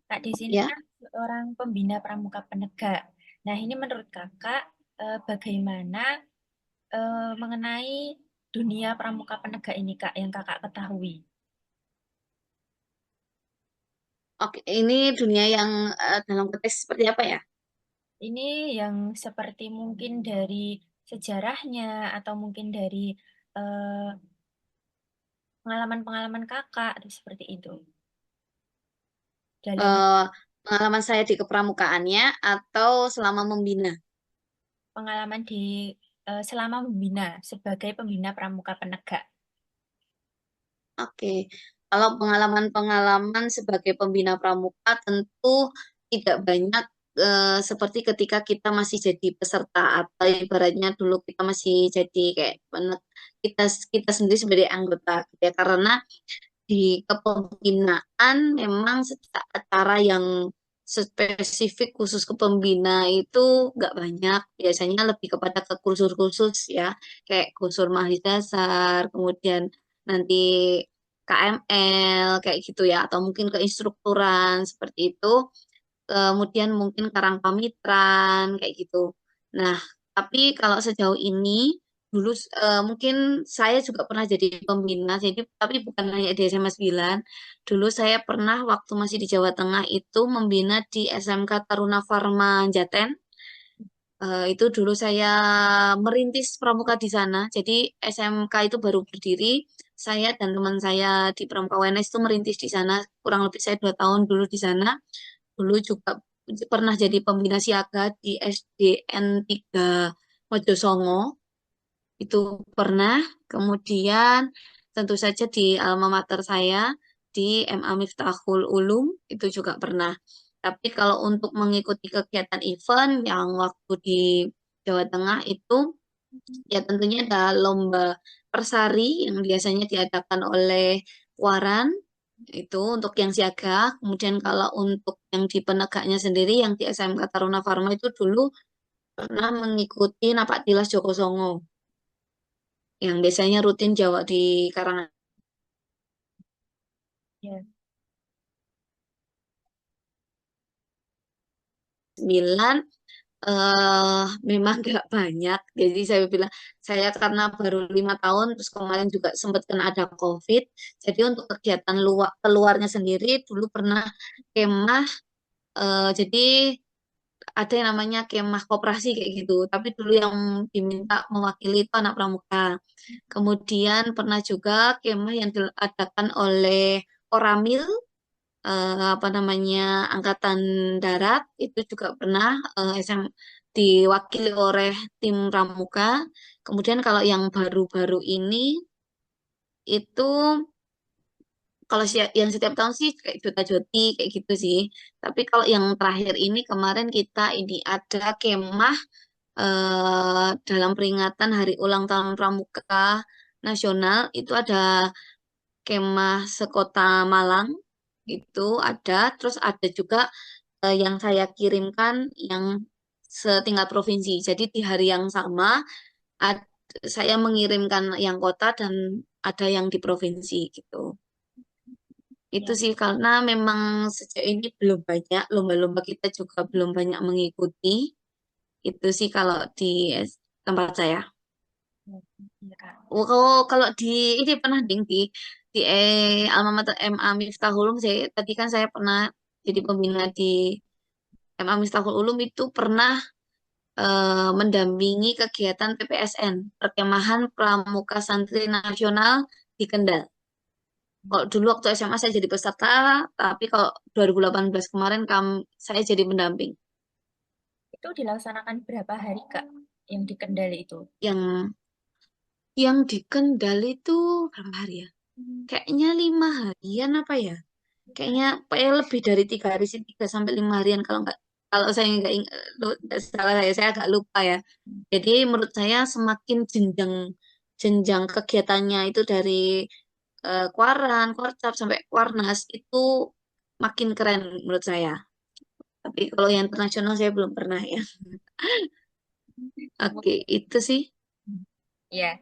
Kak di sini Ya. kan seorang pembina pramuka penegak. Nah, ini menurut Kakak bagaimana mengenai dunia pramuka penegak ini Kak yang Kakak ketahui? Oke, ini dunia yang dalam konteks seperti apa ya? Ini yang seperti mungkin dari sejarahnya atau mungkin dari eh, pengalaman-pengalaman Kakak atau seperti itu. Dalam Eh, Pengalaman saya di kepramukaannya atau selama membina? pengalaman di selama membina sebagai pembina pramuka penegak. Oke, kalau pengalaman-pengalaman sebagai pembina pramuka tentu tidak banyak seperti ketika kita masih jadi peserta atau ibaratnya dulu kita masih jadi kayak kita kita sendiri sebagai anggota gitu ya. Karena di kepembinaan memang acara yang spesifik khusus ke pembina itu nggak banyak. Biasanya lebih kepada ke kursus-kursus ya, kayak kursus mahasiswa dasar, kemudian nanti KML kayak gitu ya, atau mungkin keinstrukturan seperti itu. Kemudian mungkin karang pamitran kayak gitu. Nah, tapi kalau sejauh ini dulu mungkin saya juga pernah jadi pembina, jadi tapi bukan hanya di SMA 9. Dulu saya pernah waktu masih di Jawa Tengah itu membina di SMK Taruna Farma Jaten. Itu dulu saya merintis pramuka di sana. Jadi SMK itu baru berdiri. Saya dan teman saya di Pramuka UNS itu merintis di sana. Kurang lebih saya 2 tahun dulu di sana. Dulu juga pernah jadi pembina siaga di SDN 3 Mojosongo. Itu pernah. Kemudian tentu saja di alma mater saya di MA Miftahul Ulum itu juga pernah. Tapi kalau untuk mengikuti kegiatan event yang waktu di Jawa Tengah itu ya tentunya ada lomba persari yang biasanya diadakan oleh Waran itu untuk yang siaga. Kemudian kalau untuk yang di penegaknya sendiri yang di SMK Taruna Farma itu dulu pernah mengikuti Napak Tilas Joko Songo yang biasanya rutin Jawa di Karangasem Ya. 9. Memang nggak banyak. Jadi saya bilang saya karena baru 5 tahun, terus kemarin juga sempat kena ada COVID. Jadi untuk kegiatan luar keluarnya sendiri dulu pernah kemah. Jadi ada yang namanya kemah koperasi kayak gitu. Tapi dulu yang diminta mewakili itu anak pramuka. Kemudian pernah juga kemah yang diadakan oleh Koramil, apa namanya, Angkatan Darat itu juga pernah diwakili oleh tim Pramuka. Kemudian kalau yang baru-baru ini itu kalau yang setiap tahun sih kayak Jota Joti kayak gitu sih. Tapi kalau yang terakhir ini kemarin kita ini ada kemah dalam peringatan Hari Ulang Tahun Pramuka Nasional itu ada kemah sekota Malang itu ada, terus ada juga yang saya kirimkan yang setingkat provinsi. Jadi di hari yang sama ad- saya mengirimkan yang kota dan ada yang di provinsi gitu. Itu Ya. sih karena memang sejauh ini belum banyak lomba-lomba, kita juga belum banyak mengikuti. Itu sih kalau di tempat saya. Ya, ya, Kak. Oh, kalau di ini pernah ding di alma mater MA Miftahul Ulum, saya tadi kan saya pernah jadi pembina di MA Miftahul Ulum itu pernah mendampingi kegiatan PPSN, Perkemahan Pramuka Santri Nasional di Kendal. Kalau dulu waktu SMA saya jadi peserta, tapi kalau 2018 kemarin saya jadi pendamping. Itu dilaksanakan berapa hari, Kak, yang di Kendali itu? Yang yang di Kendal itu berapa hari ya? Kayaknya 5 harian apa ya? Kayaknya lebih dari 3 hari sih, 3 sampai 5 harian kalau nggak, kalau saya nggak salah, saya agak lupa ya. Jadi menurut saya semakin jenjang jenjang kegiatannya itu dari Kuaran, Korcap sampai Kuarnas itu makin keren menurut saya. Tapi kalau yang internasional saya belum pernah ya. Oke, itu sih. Ya.